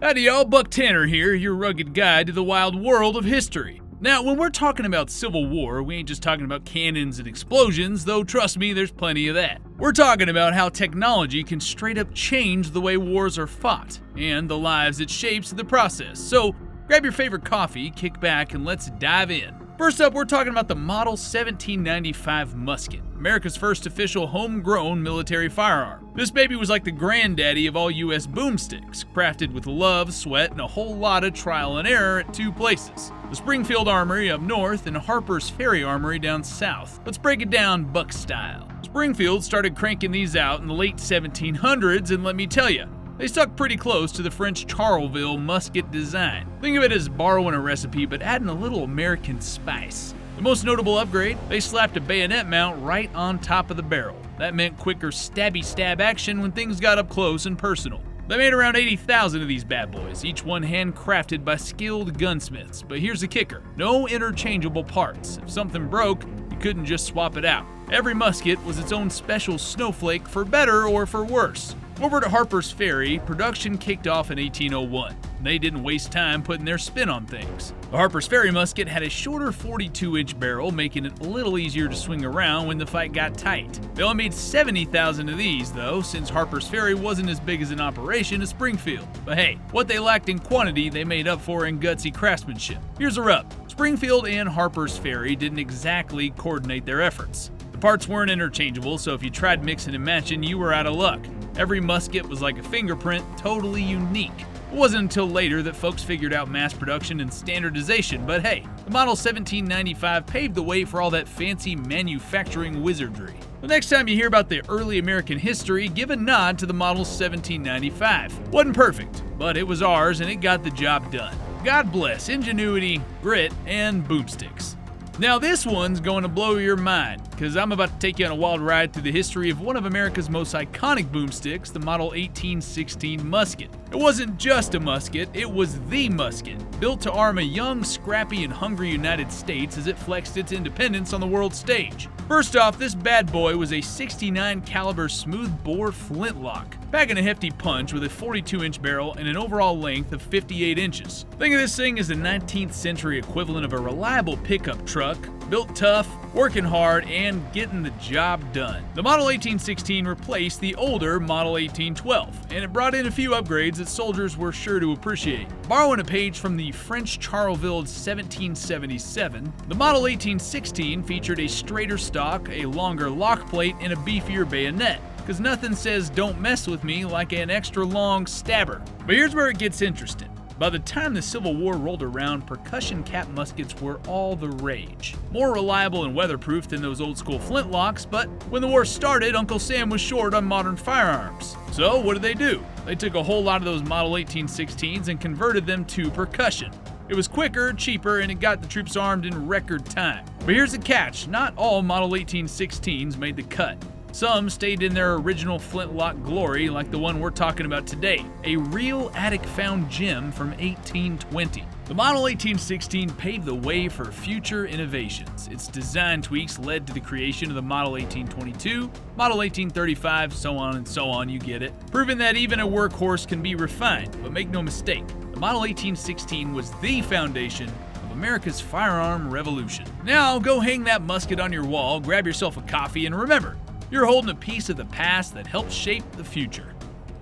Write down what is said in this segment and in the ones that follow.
Howdy y'all, Buck Tanner here, your rugged guide to the wild world of history. Now, when we're talking about Civil War, we ain't just talking about cannons and explosions, though trust me, there's plenty of that. We're talking about how technology can straight up change the way wars are fought, and the lives it shapes in the process. So, grab your favorite coffee, kick back, and let's dive in. First up, we're talking about the Model 1795 Musket, America's first official homegrown military firearm. This baby was like the granddaddy of all U.S. boomsticks, crafted with love, sweat, and a whole lot of trial and error at two places: the Springfield Armory up north and Harper's Ferry Armory down south. Let's break it down Buck style. Springfield started cranking these out in the late 1700s, and let me tell you, they stuck pretty close to the French Charleville musket design. Think of it as borrowing a recipe but adding a little American spice. The most notable upgrade, they slapped a bayonet mount right on top of the barrel. That meant quicker stabby stab action when things got up close and personal. They made around 80,000 of these bad boys, each one handcrafted by skilled gunsmiths. But here's the kicker: no interchangeable parts. If something broke, you couldn't just swap it out. Every musket was its own special snowflake, for better or for worse. Over to Harper's Ferry, production kicked off in 1801. They didn't waste time putting their spin on things. The Harper's Ferry musket had a shorter 42-inch barrel, making it a little easier to swing around when the fight got tight. They only made 70,000 of these, though, since Harper's Ferry wasn't as big as an operation as Springfield. But hey, what they lacked in quantity, they made up for in gutsy craftsmanship. Here's a rub: Springfield and Harper's Ferry didn't exactly coordinate their efforts. The parts weren't interchangeable, so if you tried mixing and matching, you were out of luck. Every musket was like a fingerprint, totally unique. It wasn't until later that folks figured out mass production and standardization, but hey, the Model 1795 paved the way for all that fancy manufacturing wizardry. The next time you hear about the early American history, give a nod to the Model 1795. Wasn't perfect, but it was ours and it got the job done. God bless ingenuity, grit, and boomsticks. Now this one's going to blow your mind, because I'm about to take you on a wild ride through the history of one of America's most iconic boomsticks, the Model 1816 Musket. It wasn't just a musket, it was the musket, built to arm a young, scrappy, and hungry United States as it flexed its independence on the world stage. First off, this bad boy was a 69 caliber smooth-bore flintlock, packing a hefty punch with a 42-inch barrel and an overall length of 58 inches. Think of this thing as the 19th century equivalent of a reliable pickup truck, built tough, working hard, and getting the job done. The Model 1816 replaced the older Model 1812, and it brought in a few upgrades that soldiers were sure to appreciate. Borrowing a page from the French Charleville 1777, the Model 1816 featured a straighter stock, a longer lock plate, and a beefier bayonet, because nothing says "don't mess with me" like an extra long stabber. But here's where it gets interesting. By the time the Civil War rolled around, percussion cap muskets were all the rage. More reliable and weatherproof than those old school flintlocks, but when the war started, Uncle Sam was short on modern firearms. So what did they do? They took a whole lot of those Model 1816s and converted them to percussion. It was quicker, cheaper, and it got the troops armed in record time. But here's the catch: not all Model 1816s made the cut. Some stayed in their original flintlock glory, like the one we're talking about today, a real attic-found gem from 1820. The Model 1816 paved the way for future innovations. Its design tweaks led to the creation of the Model 1822, Model 1835, so on and so on, you get it, proving that even a workhorse can be refined. But make no mistake, the Model 1816 was the foundation of America's firearm revolution. Now, go hang that musket on your wall, grab yourself a coffee, and remember, you're holding a piece of the past that helped shape the future.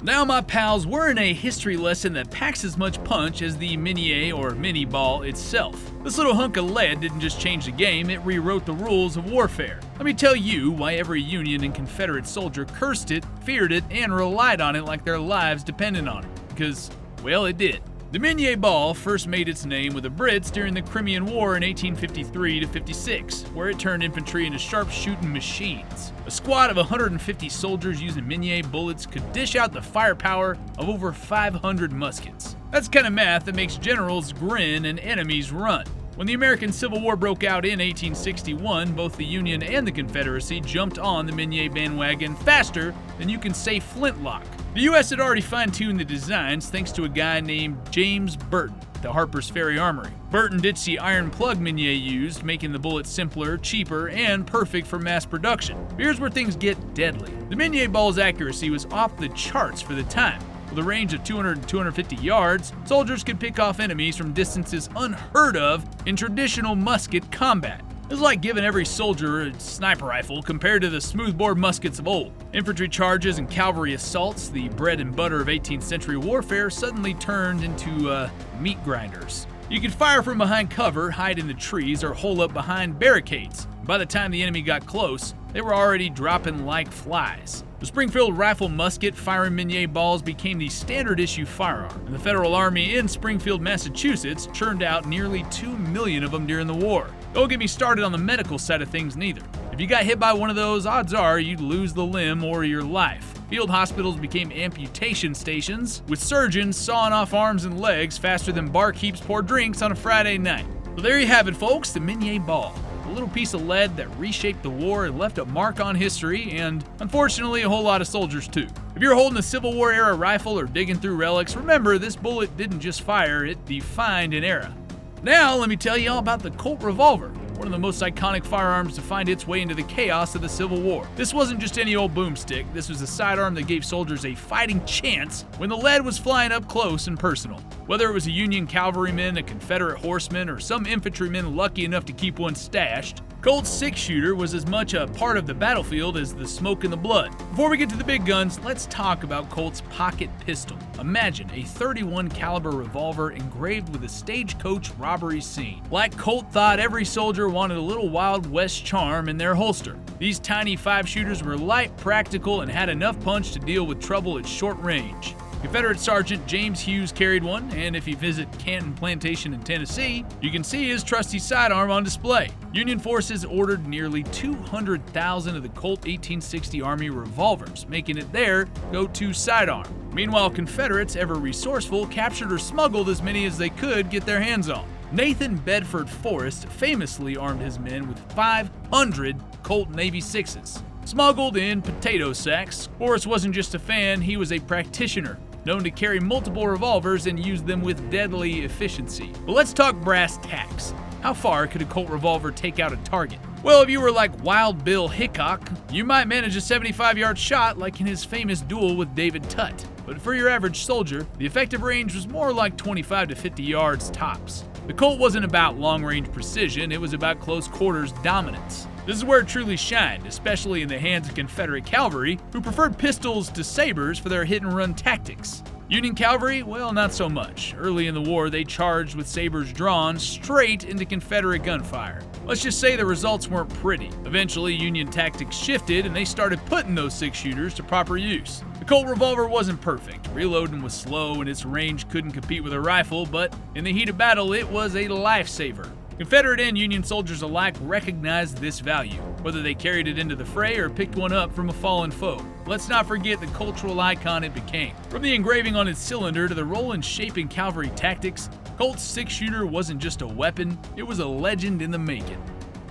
Now, my pals, we're in a history lesson that packs as much punch as the Minie or Minie Ball itself. This little hunk of lead didn't just change the game, it rewrote the rules of warfare. Let me tell you why every Union and Confederate soldier cursed it, feared it, and relied on it like their lives depended on it. Because, well, it did. The Minie Ball first made its name with the Brits during the Crimean War in 1853-56, where it turned infantry into sharpshooting machines. A squad of 150 soldiers using Minie bullets could dish out the firepower of over 500 muskets. That's the kind of math that makes generals grin and enemies run. When the American Civil War broke out in 1861, both the Union and the Confederacy jumped on the Minie bandwagon faster than you can say flintlock. The U.S. had already fine-tuned the designs thanks to a guy named James Burton at the Harper's Ferry Armory. Burton ditched the iron plug Minie used, making the bullet simpler, cheaper, and perfect for mass production. Here's where things get deadly. The Minie Ball's accuracy was off the charts for the time. With a range of 200 to 250 yards, soldiers could pick off enemies from distances unheard of in traditional musket combat. It was like giving every soldier a sniper rifle compared to the smoothbore muskets of old. Infantry charges and cavalry assaults, the bread and butter of 18th century warfare, suddenly turned into meat grinders. You could fire from behind cover, hide in the trees, or hole up behind barricades. By the time the enemy got close, they were already dropping like flies. The Springfield rifle musket firing Minie balls became the standard issue firearm, and the Federal Army in Springfield, Massachusetts churned out nearly 2 million of them during the war. Don't get me started on the medical side of things neither. If you got hit by one of those, odds are you'd lose the limb or your life. Field hospitals became amputation stations, with surgeons sawing off arms and legs faster than barkeeps pour drinks on a Friday night. So there you have it, folks, the Minie Ball. A little piece of lead that reshaped the war and left a mark on history, and unfortunately a whole lot of soldiers too. If you're holding a Civil War era rifle or digging through relics, remember this bullet didn't just fire, it defined an era. Now let me tell you all about the Colt Revolver, one of the most iconic firearms to find its way into the chaos of the Civil War. This wasn't just any old boomstick, this was a sidearm that gave soldiers a fighting chance when the lead was flying up close and personal. Whether it was a Union cavalryman, a Confederate horseman, or some infantryman lucky enough to keep one stashed, Colt's 6-shooter was as much a part of the battlefield as the smoke and the blood. Before we get to the big guns, let's talk about Colt's pocket pistol. Imagine a .31 caliber revolver engraved with a stagecoach robbery scene. Like Colt thought every soldier wanted a little Wild West charm in their holster. These tiny 5-shooters were light, practical, and had enough punch to deal with trouble at short range. Confederate Sergeant James Hughes carried one, and if you visit Canton Plantation in Tennessee, you can see his trusty sidearm on display. Union forces ordered nearly 200,000 of the Colt 1860 Army revolvers, making it their go-to sidearm. Meanwhile, Confederates, ever resourceful, captured or smuggled as many as they could get their hands on. Nathan Bedford Forrest famously armed his men with 500 Colt Navy 6s. Smuggled in potato sacks, Forrest wasn't just a fan, he was a practitioner, known to carry multiple revolvers and use them with deadly efficiency. But let's talk brass tacks. How far could a Colt revolver take out a target? Well, if you were like Wild Bill Hickok, you might manage a 75-yard shot like in his famous duel with David Tutt. But for your average soldier, the effective range was more like 25 to 50 yards tops. The Colt wasn't about long-range precision, it was about close-quarters dominance. This is where it truly shined, especially in the hands of Confederate cavalry, who preferred pistols to sabers for their hit-and-run tactics. Union cavalry, well, not so much. Early in the war, they charged with sabers drawn straight into Confederate gunfire. Let's just say the results weren't pretty. Eventually, Union tactics shifted and they started putting those 6-shooters to proper use. The Colt revolver wasn't perfect. Reloading was slow and its range couldn't compete with a rifle, but in the heat of battle, it was a lifesaver. Confederate and Union soldiers alike recognized this value, whether they carried it into the fray or picked one up from a fallen foe. Let's not forget the cultural icon it became. From the engraving on its cylinder to the role and shape in cavalry tactics, Colt's 6-shooter wasn't just a weapon, it was a legend in the making.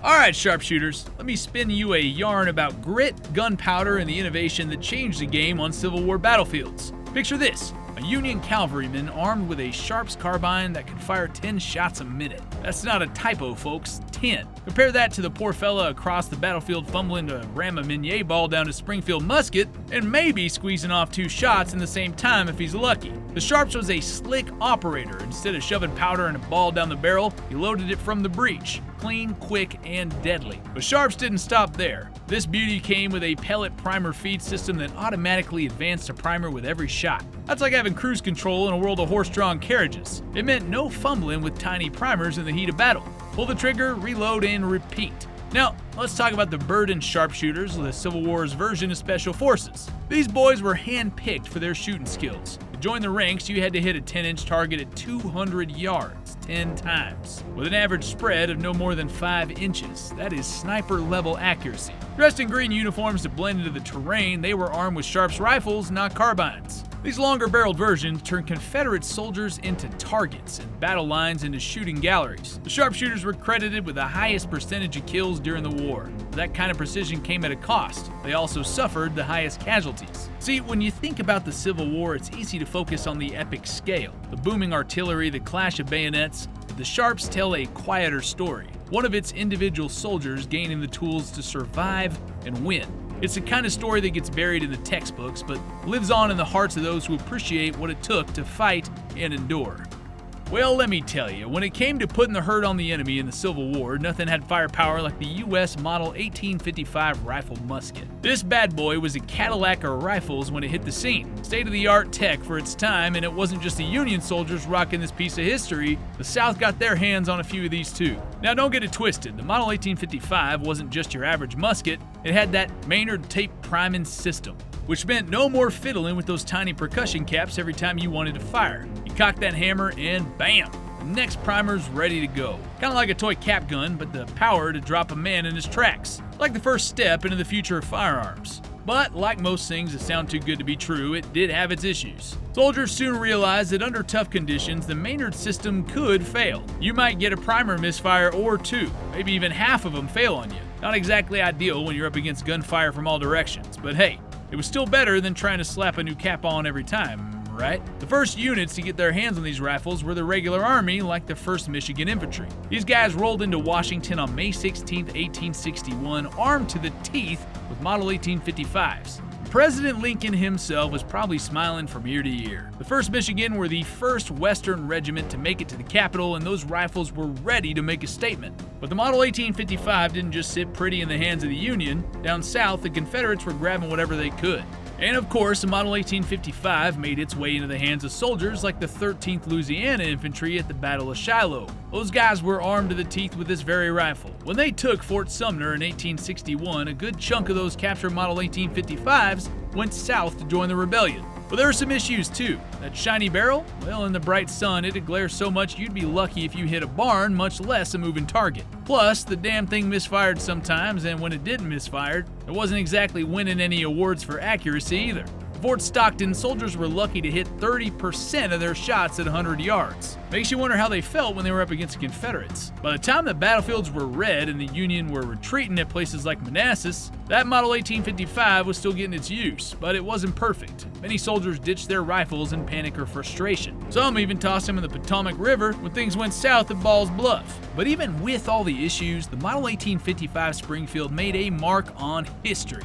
Alright, sharpshooters, let me spin you a yarn about grit, gunpowder, and the innovation that changed the game on Civil War battlefields. Picture this. A Union cavalryman armed with a Sharps carbine that could fire 10 shots a minute. That's not a typo, folks, 10. Compare that to the poor fella across the battlefield fumbling to ram a Minie Ball down to Springfield musket and maybe squeezing off 2 shots in the same time if he's lucky. The Sharps was a slick operator. Instead of shoving powder and a ball down the barrel, he loaded it from the breech. Clean, quick, and deadly. But Sharps didn't stop there. This beauty came with a pellet primer feed system that automatically advanced a primer with every shot. That's like having cruise control in a world of horse-drawn carriages. It meant no fumbling with tiny primers in the heat of battle. Pull the trigger, reload, and repeat. Now, let's talk about the burdened sharpshooters, the Civil War's version of Special Forces. These boys were hand-picked for their shooting skills. To join the ranks, you had to hit a 10-inch target at 200 yards, 10 times, with an average spread of no more than 5 inches. That is sniper-level accuracy. Dressed in green uniforms to blend into the terrain, they were armed with Sharps rifles, not carbines. These longer-barreled versions turned Confederate soldiers into targets and battle lines into shooting galleries. The sharpshooters were credited with the highest percentage of kills during the war. That kind of precision came at a cost. They also suffered the highest casualties. See, when you think about the Civil War, it's easy to focus on the epic scale, the booming artillery, the clash of bayonets, but the Sharps tell a quieter story. One of its individual soldiers gaining the tools to survive and win. It's the kind of story that gets buried in the textbooks, but lives on in the hearts of those who appreciate what it took to fight and endure. Well, let me tell you, when it came to putting the hurt on the enemy in the Civil War, nothing had firepower like the U.S. Model 1855 rifle musket. This bad boy was a Cadillac of rifles when it hit the scene. State-of-the-art tech for its time, and it wasn't just the Union soldiers rocking this piece of history. The South got their hands on a few of these too. Now don't get it twisted, the Model 1855 wasn't just your average musket, it had that Maynard tape priming system, which meant no more fiddling with those tiny percussion caps every time you wanted to fire. You cock that hammer and bam! The next primer's ready to go. Kinda like a toy cap gun, but the power to drop a man in his tracks. Like the first step into the future of firearms. But like most things that sound too good to be true, it did have its issues. Soldiers soon realized that under tough conditions, the Maynard system could fail. You might get a primer misfire or two, maybe even half of them fail on you. Not exactly ideal when you're up against gunfire from all directions, but hey, it was still better than trying to slap a new cap on every time, right? The first units to get their hands on these rifles were the regular army, like the 1st Michigan Infantry. These guys rolled into Washington on May 16, 1861, armed to the teeth with Model 1855s. President Lincoln himself was probably smiling from ear to ear. The 1st Michigan were the first Western regiment to make it to the capital, and those rifles were ready to make a statement. But the Model 1855 didn't just sit pretty in the hands of the Union. Down south, the Confederates were grabbing whatever they could. And of course, the Model 1855 made its way into the hands of soldiers like the 13th Louisiana Infantry at the Battle of Shiloh. Those guys were armed to the teeth with this very rifle. When they took Fort Sumner in 1861, a good chunk of those captured Model 1855s went south to join the rebellion. But there were some issues too. That shiny barrel? Well, in the bright sun, it'd glare so much you'd be lucky if you hit a barn, much less a moving target. Plus, the damn thing misfired sometimes, and when it didn't misfire, it wasn't exactly winning any awards for accuracy either. At Fort Stockton, soldiers were lucky to hit 30% of their shots at 100 yards. Makes you wonder how they felt when they were up against the Confederates. By the time the battlefields were red and the Union were retreating at places like Manassas, that Model 1855 was still getting its use, but it wasn't perfect. Many soldiers ditched their rifles in panic or frustration. Some even tossed them in the Potomac River when things went south at Ball's Bluff. But even with all the issues, the Model 1855 Springfield made a mark on history.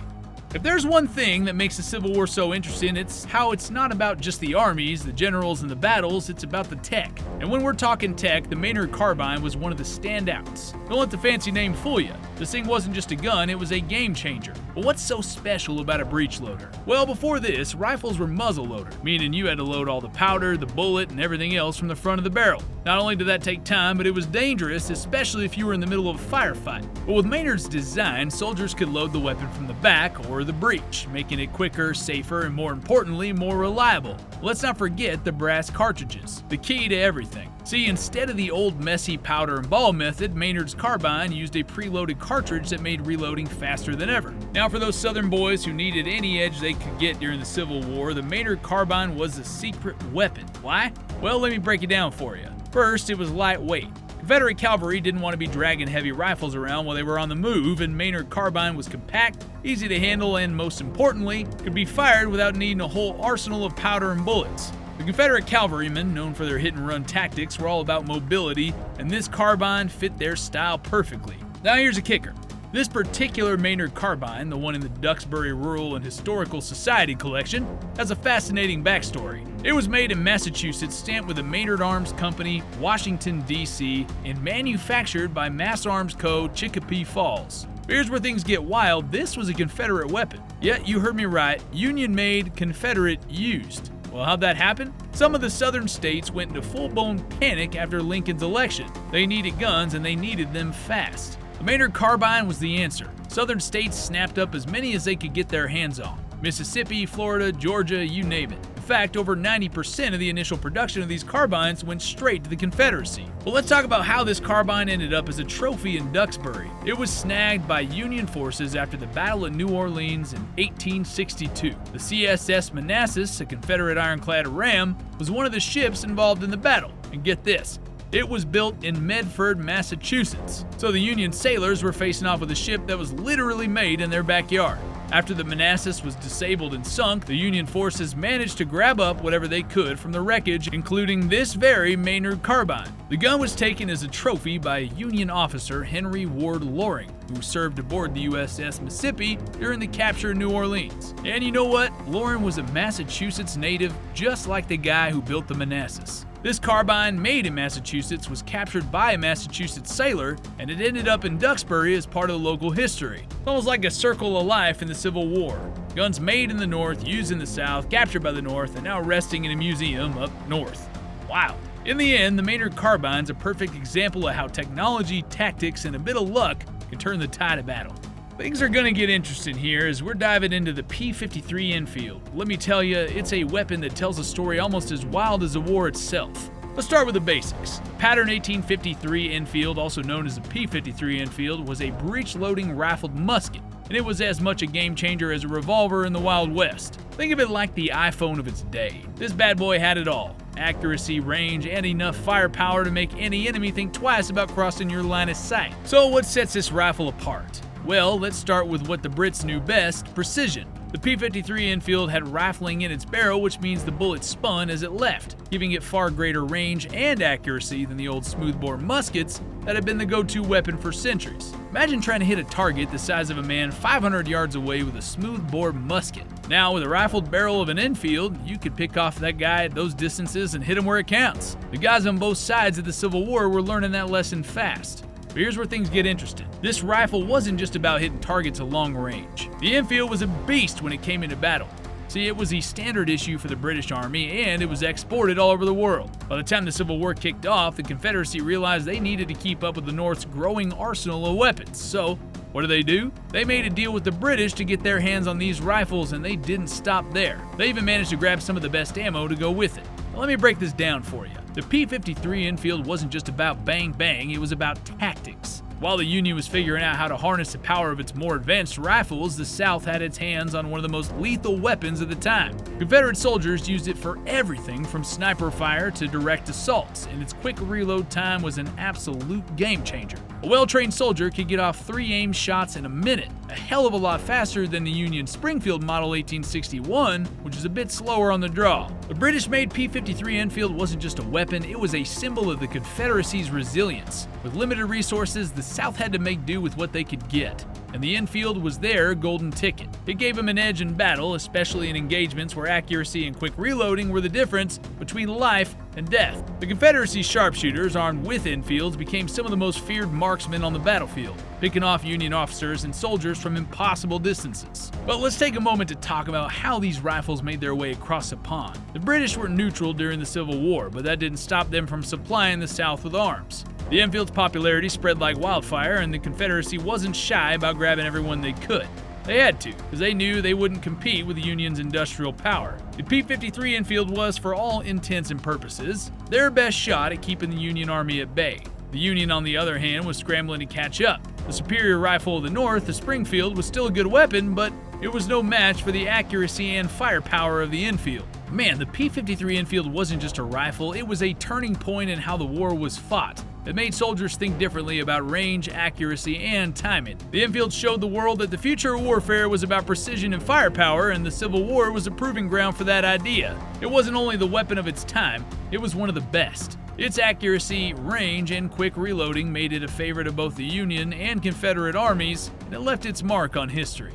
If there's one thing that makes the Civil War so interesting, it's how it's not about just the armies, the generals, and the battles, it's about the tech. And when we're talking tech, the Maynard Carbine was one of the standouts. Don't let the fancy name fool you. This thing wasn't just a gun, it was a game changer. But what's so special about a breech loader? Well, before this, rifles were muzzle loader, meaning you had to load all the powder, the bullet, and everything else from the front of the barrel. Not only did that take time, but it was dangerous, especially if you were in the middle of a firefight. But with Maynard's design, soldiers could load the weapon from the back or the breech, making it quicker, safer, and more importantly, more reliable. Let's not forget the brass cartridges, the key to everything. See, instead of the old messy powder and ball method, Maynard's Carbine used a preloaded cartridge that made reloading faster than ever. Now for those southern boys who needed any edge they could get during the Civil War, the Maynard Carbine was a secret weapon. Why? Well, let me break it down for you. First, it was lightweight. Confederate cavalry didn't want to be dragging heavy rifles around while they were on the move, and Maynard Carbine was compact, easy to handle, and most importantly, could be fired without needing a whole arsenal of powder and bullets. The Confederate cavalrymen, known for their hit-and-run tactics, were all about mobility, and this carbine fit their style perfectly. Now here's a kicker. This particular Maynard Carbine, the one in the Duxbury Rural and Historical Society collection, has a fascinating backstory. It was made in Massachusetts, stamped with the Maynard Arms Company, Washington, D.C., and manufactured by Mass Arms Co., Chicopee Falls. Here's where things get wild. This was a Confederate weapon. Yeah, you heard me right. Union-made, Confederate used. Well, how'd that happen? Some of the southern states went into full-blown panic after Lincoln's election. They needed guns, and they needed them fast. The Maynard Carbine was the answer. Southern states snapped up as many as they could get their hands on. Mississippi, Florida, Georgia, you name it. In fact, over 90% of the initial production of these carbines went straight to the Confederacy. Well, let's talk about how this carbine ended up as a trophy in Duxbury. It was snagged by Union forces after the Battle of New Orleans in 1862. The CSS Manassas, a Confederate ironclad ram, was one of the ships involved in the battle. And get this, it was built in Medford, Massachusetts. So the Union sailors were facing off with a ship that was literally made in their backyard. After the Manassas was disabled and sunk, the Union forces managed to grab up whatever they could from the wreckage, including this very Maynard Carbine. The gun was taken as a trophy by a Union officer, Henry Ward Loring. who served aboard the USS Mississippi during the capture of New Orleans. And you know what? Lauren was a Massachusetts native, just like the guy who built the Manassas. This carbine, made in Massachusetts, was captured by a Massachusetts sailor, and it ended up in Duxbury as part of the local history. It's almost like a circle of life in the Civil War. Guns made in the North, used in the South, captured by the North, and now resting in a museum up north. Wow. In the end, the Maynard Carbine's a perfect example of how technology, tactics, and a bit of luck can turn the tide of battle. Things are gonna get interesting here as we're diving into the P63 Enfield. Let me tell you, it's a weapon that tells a story almost as wild as the war itself. Let's start with the basics. The pattern 1853 Enfield, also known as the P53 Enfield, was a breech-loading rifled musket, and it was as much a game changer as a revolver in the Wild West. Think of it like the iPhone of its day. This bad boy had it all: accuracy, range, and enough firepower to make any enemy think twice about crossing your line of sight. So what sets this rifle apart? Well, let's start with what the Brits knew best: precision. The P53 Enfield had rifling in its barrel, which means the bullet spun as it left, giving it far greater range and accuracy than the old smoothbore muskets that had been the go-to weapon for centuries. Imagine trying to hit a target the size of a man 500 yards away with a smoothbore musket. Now, with a rifled barrel of an Enfield, you could pick off that guy at those distances and hit him where it counts. The guys on both sides of the Civil War were learning that lesson fast. But here's where things get interesting. This rifle wasn't just about hitting targets at long range. The Enfield was a beast when it came into battle. See, it was a standard issue for the British Army, and it was exported all over the world. By the time the Civil War kicked off, the Confederacy realized they needed to keep up with the North's growing arsenal of weapons. So, what do? They made a deal with the British to get their hands on these rifles, and they didn't stop there. They even managed to grab some of the best ammo to go with it. Now, let me break this down for you. The P53 Enfield wasn't just about bang bang, it was about tactics. While the Union was figuring out how to harness the power of its more advanced rifles, the South had its hands on one of the most lethal weapons of the time. Confederate soldiers used it for everything from sniper fire to direct assaults, and its quick reload time was an absolute game changer. A well-trained soldier could get off 3 aimed shots in a minute, a hell of a lot faster than the Union Springfield Model 1861, which is a bit slower on the draw. The British-made P53 Enfield wasn't just a weapon, it was a symbol of the Confederacy's resilience. With limited resources, the South had to make do with what they could get, and the Enfield was their golden ticket. It gave them an edge in battle, especially in engagements where accuracy and quick reloading were the difference between life and death. The Confederacy sharpshooters, armed with Enfields, became some of the most feared marksmen on the battlefield, picking off Union officers and soldiers from impossible distances. But let's take a moment to talk about how these rifles made their way across the pond. The British were neutral during the Civil War, but that didn't stop them from supplying the South with arms. The Enfield's popularity spread like wildfire, and the Confederacy wasn't shy about grabbing everyone they could. They had to, because they knew they wouldn't compete with the Union's industrial power. The P53 Enfield was, for all intents and purposes, their best shot at keeping the Union Army at bay. The Union, on the other hand, was scrambling to catch up. The superior rifle of the North, the Springfield, was still a good weapon, but it was no match for the accuracy and firepower of the Enfield. Man, the P53 Enfield wasn't just a rifle, it was a turning point in how the war was fought. It made soldiers think differently about range, accuracy, and timing. The Enfield showed the world that the future of warfare was about precision and firepower, and the Civil War was a proving ground for that idea. It wasn't only the weapon of its time, it was one of the best. Its accuracy, range, and quick reloading made it a favorite of both the Union and Confederate armies, and it left its mark on history.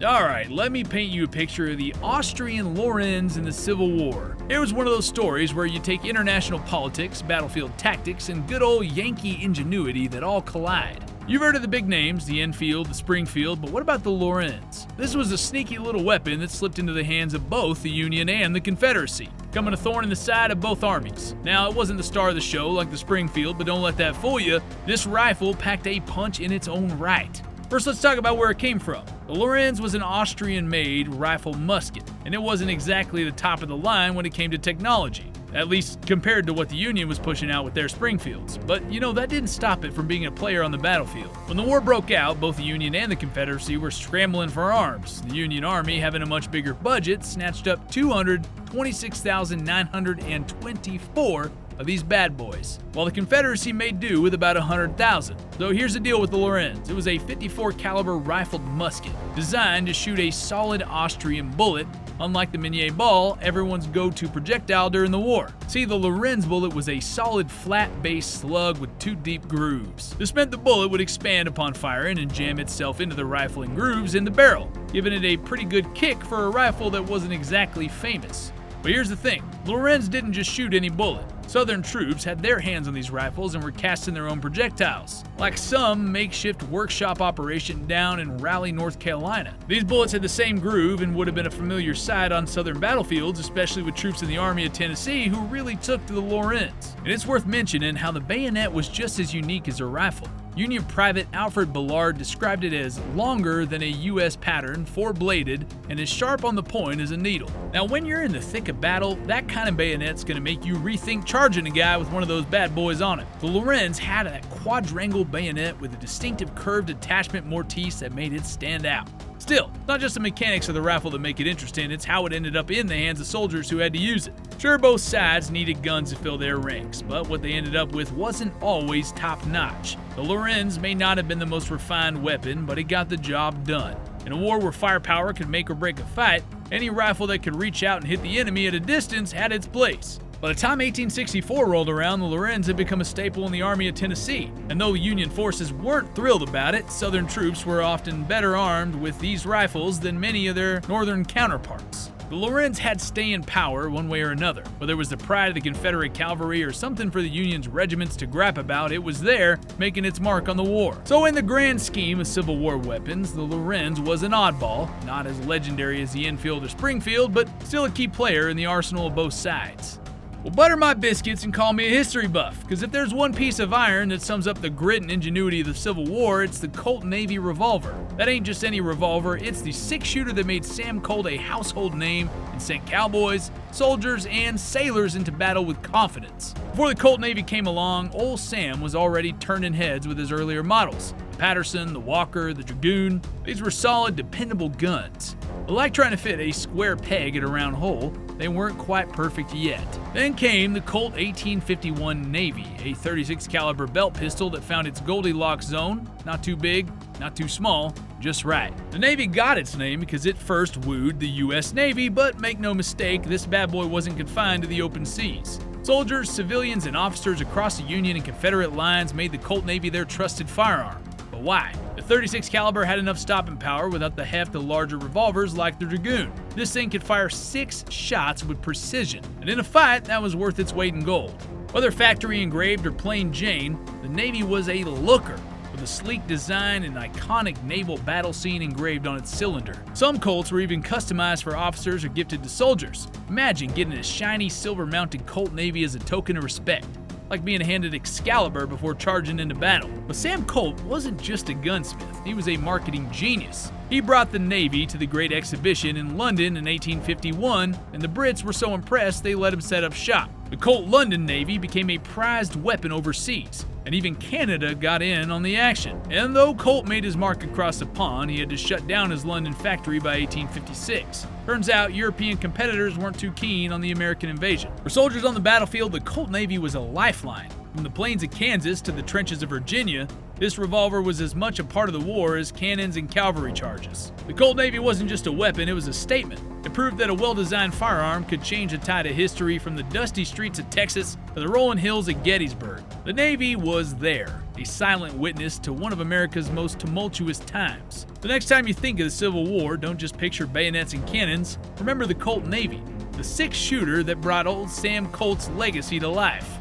Alright, let me paint you a picture of the Austrian Lorenz in the Civil War. It was one of those stories where you take international politics, battlefield tactics, and good old Yankee ingenuity that all collide. You've heard of the big names, the Enfield, the Springfield, but what about the Lorenz? This was a sneaky little weapon that slipped into the hands of both the Union and the Confederacy, coming a thorn in the side of both armies. Now, it wasn't the star of the show like the Springfield, but don't let that fool you. This rifle packed a punch in its own right. First, let's talk about where it came from. The Lorenz was an Austrian-made rifle musket, and it wasn't exactly the top of the line when it came to technology, at least compared to what the Union was pushing out with their Springfields. But, that didn't stop it from being a player on the battlefield. When the war broke out, both the Union and the Confederacy were scrambling for arms. The Union Army, having a much bigger budget, snatched up 226,924 of these bad boys, while the Confederacy made do with about 100,000. So here's the deal with the Lorenz. It was a .54 caliber rifled musket, designed to shoot a solid Austrian bullet unlike the Minie Ball, everyone's go-to projectile during the war. See, the Lorenz bullet was a solid flat-base slug with 2 deep grooves. This meant the bullet would expand upon firing and jam itself into the rifle in grooves in the barrel, giving it a pretty good kick for a rifle that wasn't exactly famous. But here's the thing, Lorenz didn't just shoot any bullet. Southern troops had their hands on these rifles and were casting their own projectiles, like some makeshift workshop operation down in Raleigh, North Carolina. These bullets had the same groove and would have been a familiar sight on southern battlefields, especially with troops in the Army of Tennessee who really took to the Lorenz. And it's worth mentioning how the bayonet was just as unique as a rifle. Union Private Alfred Ballard described it as longer than a U.S. pattern, 4-bladed, and as sharp on the point as a needle. Now, when you're in the thick of battle, that kind of bayonet's gonna make you rethink charging a guy with one of those bad boys on it. The Lorenz had a quadrangle bayonet with a distinctive curved attachment mortise that made it stand out. Still, it's not just the mechanics of the rifle that make it interesting, it's how it ended up in the hands of soldiers who had to use it. Sure, both sides needed guns to fill their ranks, but what they ended up with wasn't always top-notch. The Lorenz may not have been the most refined weapon, but it got the job done. In a war where firepower could make or break a fight, any rifle that could reach out and hit the enemy at a distance had its place. By the time 1864 rolled around, the Lorenz had become a staple in the Army of Tennessee, and though Union forces weren't thrilled about it, Southern troops were often better armed with these rifles than many of their northern counterparts. The Lorenz had staying power one way or another. Whether it was the pride of the Confederate cavalry or something for the Union's regiments to grap about, it was there, making its mark on the war. So in the grand scheme of Civil War weapons, the Lorenz was an oddball, not as legendary as the Enfield or Springfield, but still a key player in the arsenal of both sides. Well, butter my biscuits and call me a history buff, because if there's one piece of iron that sums up the grit and ingenuity of the Civil War, it's the Colt Navy Revolver. That ain't just any revolver, it's the 6-shooter that made Sam Colt a household name and sent cowboys, soldiers, and sailors into battle with confidence. Before the Colt Navy came along, old Sam was already turning heads with his earlier models. The Patterson, the Walker, the Dragoon, these were solid, dependable guns. But like trying to fit a square peg at a round hole, they weren't quite perfect yet. Then came the Colt 1851 Navy, a 36 caliber belt pistol that found its Goldilocks zone, not too big, not too small, just right. The Navy got its name because it first wooed the U.S. Navy, but make no mistake, this bad boy wasn't confined to the open seas. Soldiers, civilians, and officers across the Union and Confederate lines made the Colt Navy their trusted firearm. But why? The 36 caliber had enough stopping power without the heft of larger revolvers like the Dragoon. This thing could fire 6 shots with precision, and in a fight, that was worth its weight in gold. Whether factory engraved or plain Jane, the Navy was a looker, with a sleek design and iconic naval battle scene engraved on its cylinder. Some Colts were even customized for officers or gifted to soldiers. Imagine getting a shiny silver-mounted Colt Navy as a token of respect, like being handed Excalibur before charging into battle. But Sam Colt wasn't just a gunsmith, he was a marketing genius. He brought the Navy to the Great Exhibition in London in 1851, and the Brits were so impressed they let him set up shop. The Colt London Navy became a prized weapon overseas, and even Canada got in on the action. And though Colt made his mark across the pond, he had to shut down his London factory by 1856. Turns out European competitors weren't too keen on the American invasion. For soldiers on the battlefield, the Colt Navy was a lifeline. From the plains of Kansas to the trenches of Virginia, this revolver was as much a part of the war as cannons and cavalry charges. The Colt Navy wasn't just a weapon, it was a statement. It proved that a well-designed firearm could change the tide of history from the dusty streets of Texas to the rolling hills of Gettysburg. The Navy was there, a silent witness to one of America's most tumultuous times. The next time you think of the Civil War, don't just picture bayonets and cannons, remember the Colt Navy, the 6-shooter that brought old Sam Colt's legacy to life.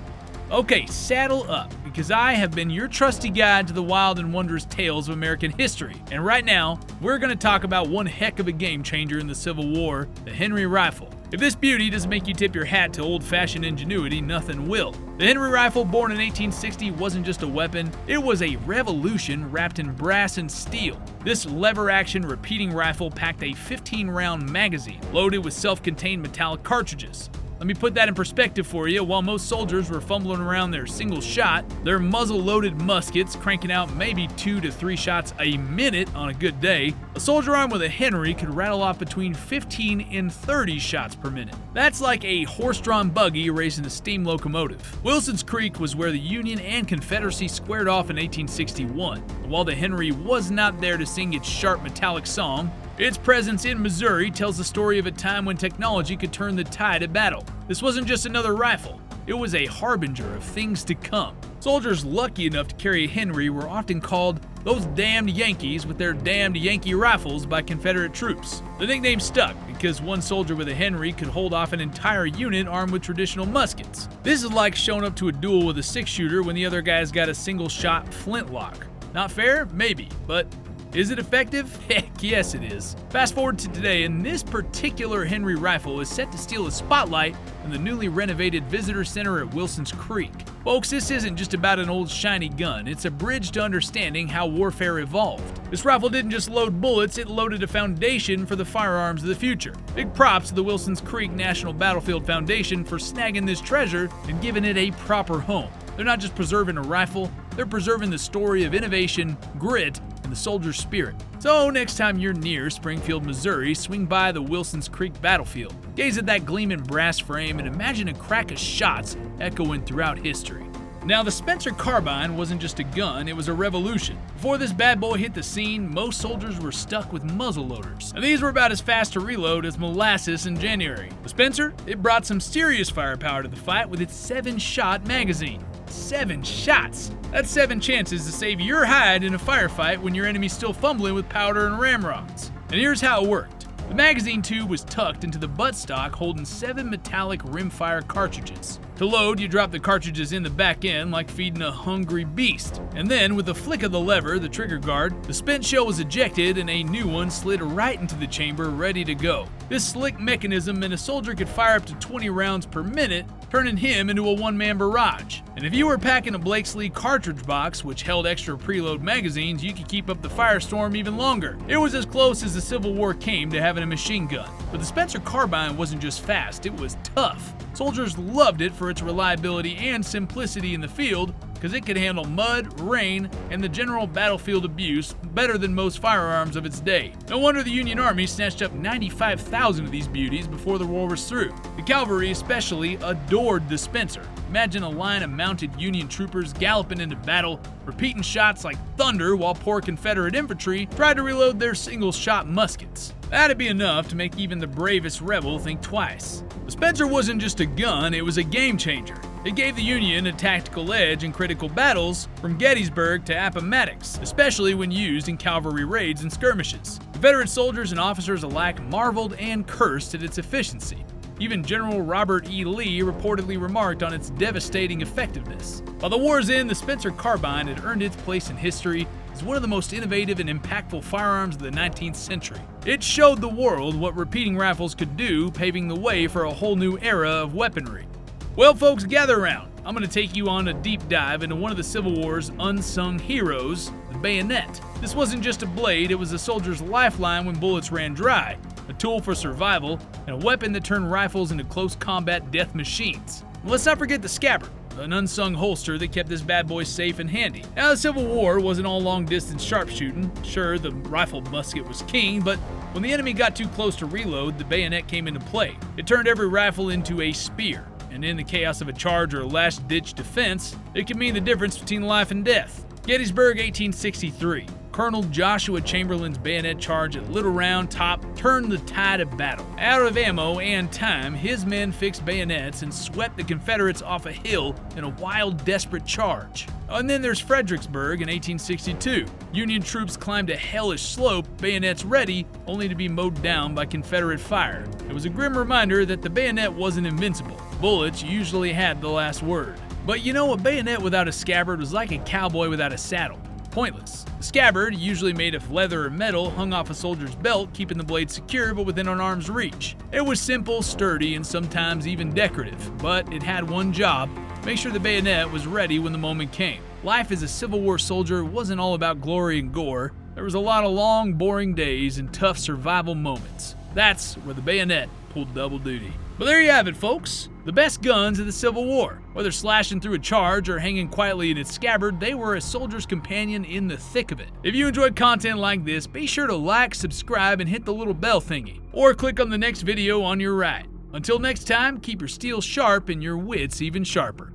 Okay, saddle up, because I have been your trusty guide to the wild and wondrous tales of American history. And right now, we're going to talk about one heck of a game changer in the Civil War, the Henry Rifle. If this beauty doesn't make you tip your hat to old-fashioned ingenuity, nothing will. The Henry Rifle, born in 1860, wasn't just a weapon, it was a revolution wrapped in brass and steel. This lever-action repeating rifle packed a 15-round magazine, loaded with self-contained metallic cartridges. Let me put that in perspective for you. While most soldiers were fumbling around their single shot, their muzzle-loaded muskets cranking out maybe 2 to 3 shots a minute on a good day, a soldier armed with a Henry could rattle off between 15 and 30 shots per minute. That's like a horse-drawn buggy racing a steam locomotive. Wilson's Creek was where the Union and Confederacy squared off in 1861. While the Henry was not there to sing its sharp metallic song, Its presence in Missouri tells the story of a time when technology could turn the tide of battle. This wasn't just another rifle, it was a harbinger of things to come. Soldiers lucky enough to carry a Henry were often called those damned Yankees with their damned Yankee rifles by Confederate troops. The nickname stuck because one soldier with a Henry could hold off an entire unit armed with traditional muskets. This is like showing up to a duel with a 6-shooter when the other guy's got a single-shot flintlock. Not fair? Maybe, but is it effective? Heck yes it is. Fast forward to today, and this particular Henry rifle is set to steal a spotlight in the newly renovated visitor center at Wilson's Creek. Folks, this isn't just about an old shiny gun, it's a bridge to understanding how warfare evolved. This rifle didn't just load bullets, it loaded a foundation for the firearms of the future. Big props to the Wilson's Creek National Battlefield Foundation for snagging this treasure and giving it a proper home. They're not just preserving a rifle, they're preserving the story of innovation, grit, and the soldier's spirit. So next time you're near Springfield, Missouri, swing by the Wilson's Creek battlefield. Gaze at that gleaming brass frame and imagine a crack of shots echoing throughout history. Now, the Spencer Carbine wasn't just a gun, it was a revolution. Before this bad boy hit the scene, most soldiers were stuck with muzzle loaders, and these were about as fast to reload as molasses in January. The Spencer, it brought some serious firepower to the fight with its 7-shot magazine. 7 shots! That's 7 chances to save your hide in a firefight when your enemy's still fumbling with powder and ramrods. And here's how it worked. The magazine tube was tucked into the buttstock holding 7 metallic rimfire cartridges. To load, you drop the cartridges in the back end like feeding a hungry beast. And then, with a flick of the lever, the trigger guard, the spent shell was ejected and a new one slid right into the chamber ready to go. This slick mechanism meant a soldier could fire up to 20 rounds per minute, turning him into a one-man barrage. And if you were packing a Blakesley cartridge box, which held extra preload magazines, you could keep up the firestorm even longer. It was as close as the Civil War came to having a machine gun. But the Spencer Carbine wasn't just fast, it was tough. Soldiers loved it for its reliability and simplicity in the field, because it could handle mud, rain, and the general battlefield abuse better than most firearms of its day. No wonder the Union Army snatched up 95,000 of these beauties before the war was through. The cavalry especially adored the Spencer. Imagine a line of mounted Union troopers galloping into battle, repeating shots like thunder while poor Confederate infantry tried to reload their single-shot muskets. That'd be enough to make even the bravest rebel think twice. The Spencer wasn't just a gun, it was a game changer. It gave the Union a tactical edge in critical battles from Gettysburg to Appomattox, especially when used in cavalry raids and skirmishes. Confederate soldiers and officers alike marveled and cursed at its efficiency. Even General Robert E. Lee reportedly remarked on its devastating effectiveness. By the war's end, the Spencer Carbine had earned its place in history as one of the most innovative and impactful firearms of the 19th century. It showed the world what repeating rifles could do, paving the way for a whole new era of weaponry. Well, folks, gather around. I'm going to take you on a deep dive into one of the Civil War's unsung heroes, the bayonet. This wasn't just a blade, it was a soldier's lifeline when bullets ran dry, a tool for survival, and a weapon that turned rifles into close combat death machines. And let's not forget the scabbard, an unsung holster that kept this bad boy safe and handy. Now, the Civil War wasn't all long-distance sharpshooting. Sure, the rifle musket was king, but when the enemy got too close to reload, the bayonet came into play. It turned every rifle into a spear. And in the chaos of a charge or a last-ditch defense, it could mean the difference between life and death. Gettysburg, 1863. Colonel Joshua Chamberlain's bayonet charge at Little Round Top turned the tide of battle. Out of ammo and time, his men fixed bayonets and swept the Confederates off a hill in a wild, desperate charge. And then there's Fredericksburg in 1862. Union troops climbed a hellish slope, bayonets ready, only to be mowed down by Confederate fire. It was a grim reminder that the bayonet wasn't invincible. Bullets usually had the last word. But you know, a bayonet without a scabbard was like a cowboy without a saddle. Pointless. The scabbard, usually made of leather or metal, hung off a soldier's belt, keeping the blade secure but within an arm's reach. It was simple, sturdy, and sometimes even decorative, but it had one job: make sure the bayonet was ready when the moment came. Life as a Civil War soldier wasn't all about glory and gore. There was a lot of long, boring days and tough survival moments. That's where the bayonet pulled double duty. But there you have it, folks. The best guns of the Civil War. Whether slashing through a charge or hanging quietly in its scabbard, they were a soldier's companion in the thick of it. If you enjoyed content like this, be sure to like, subscribe, and hit the little bell thingy. Or click on the next video on your right. Until next time, keep your steel sharp and your wits even sharper.